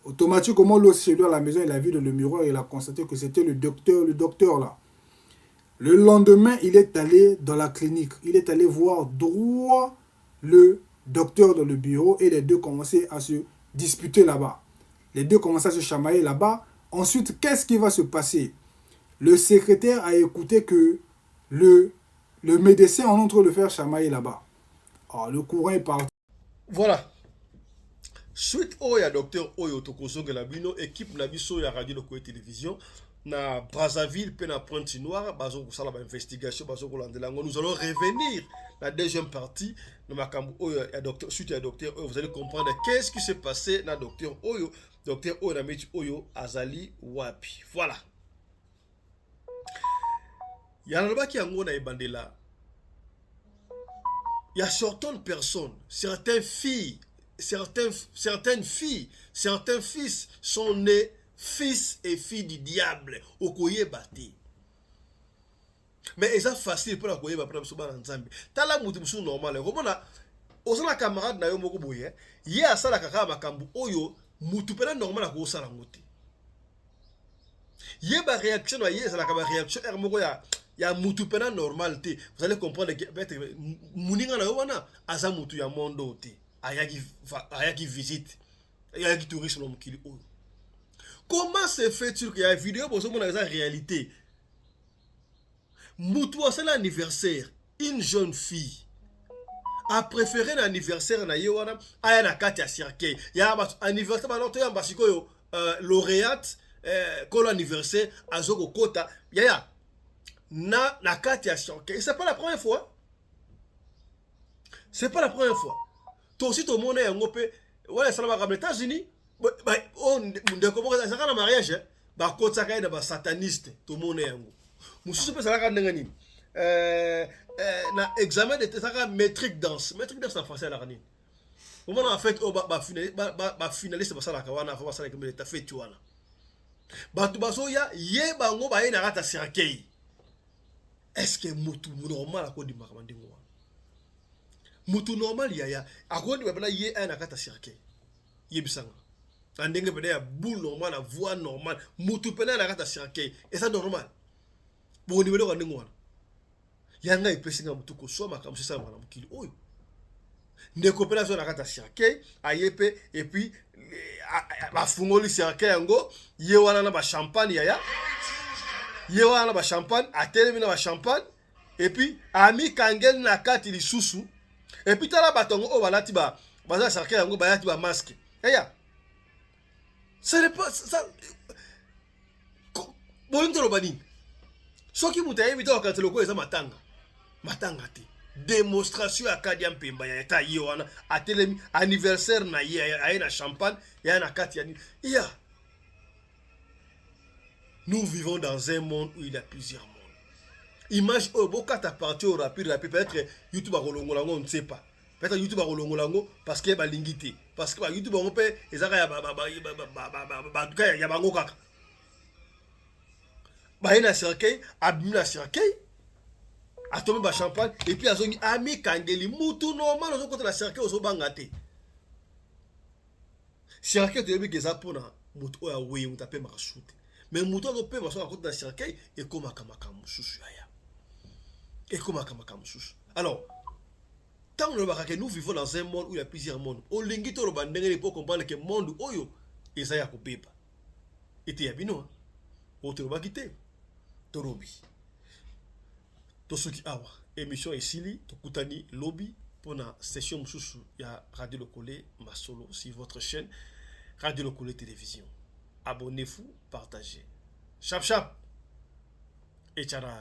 Automatiquement, l'autre chez lui à la maison, il a vu dans le miroir et il a constaté que c'était le docteur là. Le lendemain, il est allé dans la clinique. Il est allé voir droit le docteur dans le bureau et les deux commençaient à se disputer là-bas. Les deux commençaient à se chamailler là-bas. Ensuite, qu'est-ce qui va se passer? Le secrétaire a écouté que le médecin est en train de le faire chamailler là-bas. Alors, le courant est parti. Voilà. suite oyo ya docteur oyo tokozongela bino équipe na biso ya radio lokoye télévision na Brazzaville pe na Pointe-Noire bazokosala ba investigation bazokolandela yango. Nous allons revenir la deuxième partie na makambo oyo ya docteur suite ya docteur oyo. Vous allez comprendre qu'est-ce qui s'est passé na docteur oyo na meti oyo azali wapi. Voilà. Ya nalobaki yango na ebandela. Il y a certaines personnes, certaines filles, certaines filles, certains fils sont nés fils et filles du diable. Okoye bati. Mais c'est facile pour la koye ba pour ba nzambe. Tala mutu musu normal. Komona osala camarade na yo moko boye. Ye asala kaka makambu oyo mutu pena normal ko sala ngote. Ye ba réaction na ye sala ka ba réaction moko ya mutu pena normalité. Vous allez comprendre que peut-être muninga na yo wana aza mutu ya mondo te. Ayaki visite. Ayaki tourisme no mukili oyo. Comment se fait-il qu'il y a une vidéo pour ce monde en réalité? Moutou c'est l'anniversaire. Une jeune fille a préféré l'anniversaire na yewana aya na kati ya circuit. Ya anniversaire ba noto ya basiko yo lauréate ko l'anniversaire azoko kota ya na kati ya circuit. C'est pas la première fois. C'est pas la première fois. Toi aussi tout le monde est en opé. Ouais, ça va comme les États-Unis. On ndeko ça kana mariage ba kota ka ina ba sataniste tout le monde est yango. Mususu pe sala ndenge nini na examen de saka métrique danse en français la nini. Au moment en fait ba finaliste ba sala ka wana fa sala ke ta fait tu wana. Ba tu baso ya ye bango ba ina rata sirakei. Est-ce que mutu normal akodi makamandi ngwa? Mutu normal ya akodi ba na ye ina rata sirakei. Ye bisanga. Andenge pene ya boule normal, la voix normale. Mutu pene na kata sirakei. Et ça normal. Bon niveau de ngwana. Yanga ipesinga mutu ko so makam c'est ça mwana mukili oyo. Ndeko pene zo na kata sirakei, ayepe et puis ba fungoli sirakei yango, ye wana na ba champagne yaya. Ye wana na ba champagne, atelemi na ba champagne et puis ami kangel na kati lisusu. Et puis tala batongo o balati ba baza sirakei yango bayati ba masque. Yaya. Ce n'est pas ça. Bon, tu l'as dit. Ce qui m'a dit, c'est que c'est matanga. Matanga te. Démonstration à Kadiam Pemba. Il y a Yoana. À télé anniversaire, il y a champagne. Il y a Katiani. Il y a. Nous vivons dans un monde où il y a plusieurs mondes. Imagine, au Boka, tu as parti au rapide. Peut-être YouTube a rolongolango, on ne sait pas. Peut-être YouTube a rolongolango parce qu'il y a l'ingité. Parce que YouTube on peut et ça ya bango kaka ba ina circuit abimla circuit atome ba champagne et puis azongi ami kangeli mutu normal ozo kota la circuit ozo bangate circuit to yebi geza pona mutu oya we mutape makashute mais mutu ozo pe maso kota la circuit et koma kama mususu ya et koma kama mususu. Alors tant que nous vivons dans un monde où il y a plusieurs mondes, on lingi to roba ndenge pour comprendre que monde oyo eza ya kopepa. Ete ya bino, o to roba kite. To robi. To suki awa. Émission esili to kutani lobby pour na session mususu ya Radio Lokole Masolo sur votre chaîne Radio Lokole Télévision. Abonnez-vous, partagez. Chap chap. Et tchara.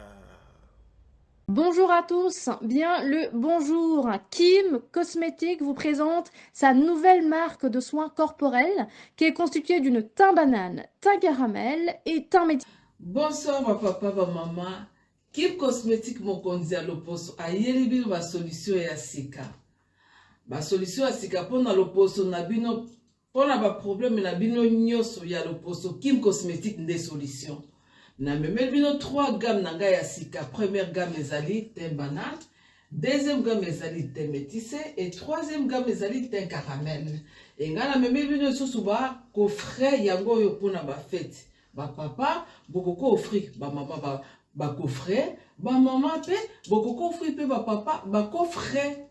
Bonjour à tous, bien le bonjour. Kim Cosmétique vous présente sa nouvelle marque de soins corporels qui est constituée d'une thym banane, thym caramel et thym métis. Bonsoir ma papa, ma maman. Kim Cosmétique mokonzi ya loposo ayeli bino ba solution ya sika. Ba solution ya sika pona loposo na bino pona ba problème na bino nyoso ya loposo Kim Cosmétique nde solution. Na memel bino 3 gammes nanga ya sika. Première gamme ezali thym banane, deuxième gamme ezali thym métissé et troisième gamme ezali thym caramel. Et nga na memel bino susu ba coffret yango yo pona ba fête. Ba papa bokoko offrir ba maman ba coffret, ba maman pe bokoko offrir pe ba papa ba coffret.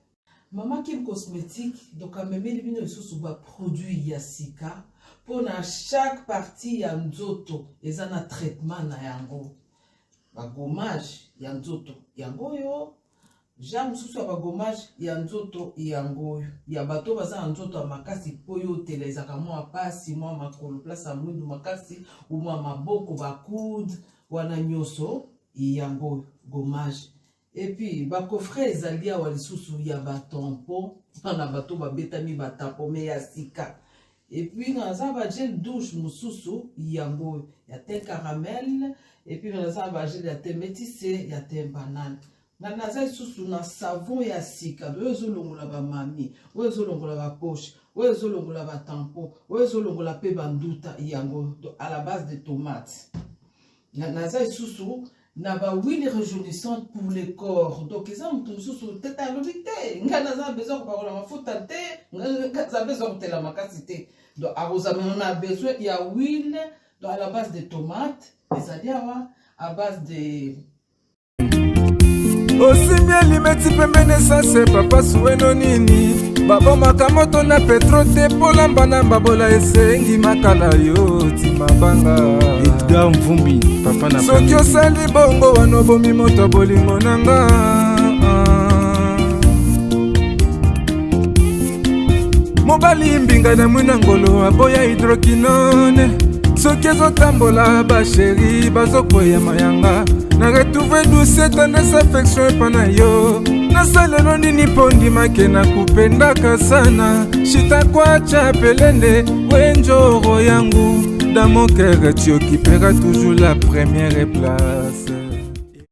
Maman Kim Cosmétique donc a memel bino susu ba produit ya sika. Pour chaque partie ya nzoto eza na traitement na yango ba gommage ya nzoto yango yo genre mosusu ya bagomage ya nzoto yango ya bato baza na nzoto ya makasi po yo otela ezaka mwa pasi mwa makolo place ya mwindu makasi umwa maboko bakude wana nyonso yango gomage. Epi bakofre ezali awa lisusu ya batampo mpona bato babetami batampome ya sika. Epi naza ba gel douche mosusu yango ya te caramel. Epi naza ba gel ya te métissé ya te banane. Naza lisusu na savon ya sika oyo ezolongola bamami oyo ezolongola bapoche oyo ezolongola batampo oyo ezolongola mpe banduta yango à la base de tomates. Naza lisusu na ba huile rajeunissante pour le corps. Donc eza mutu mosusu tete alobi te nga naza besoin kopakola mafuta te nga naza besoin kotela makasi te. Donc arrosamena na besoin ya huile à la base de tomates ezali awa à base de osimbi elimeti pembeni esase papa suweno nini babomaka moto na petro te polamba na babola esengi makala yo timabanga Edgar Mvumbi papa na soki osali bongo wana obomi moto bolingo nanga mobali mbinga na mwina ngolo aboya hydroquinone soki ezotambola basheri bazokoya mayanga na retrouve douce tendresse affection epana yo nasalelo nini mpo ndimake na kupendaka sana shitakwacha pelende wenjoro yangu dans mon cœur tu occuperas toujours la première place.